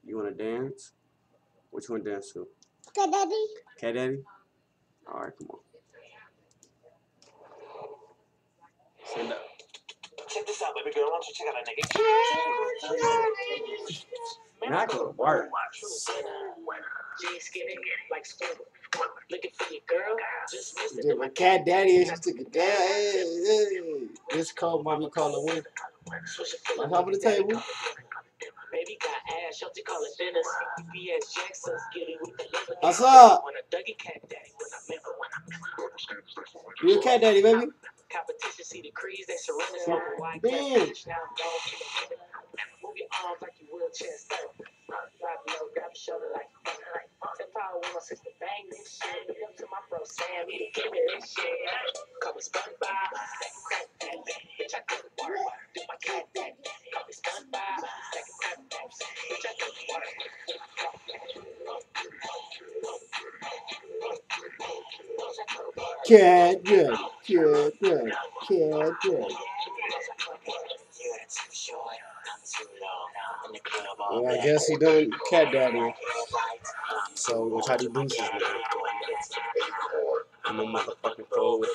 You wanna dance? Which one dance to? Cat Daddy. Cat Daddy? Alright, come on. Stand up. Check this out, baby girl. Why don't you check out that nigga? Not gonna work. Yeah, my cat daddy is just took it down. Hey. This called mommy call a win. On top of the table. What's up? You a cat daddy, baby? Damn. Cat daddy, cat daddy, cat daddy. Well, I guess he done cat daddy. So we're gonna try to do boosters now. I'm a motherfucking pro with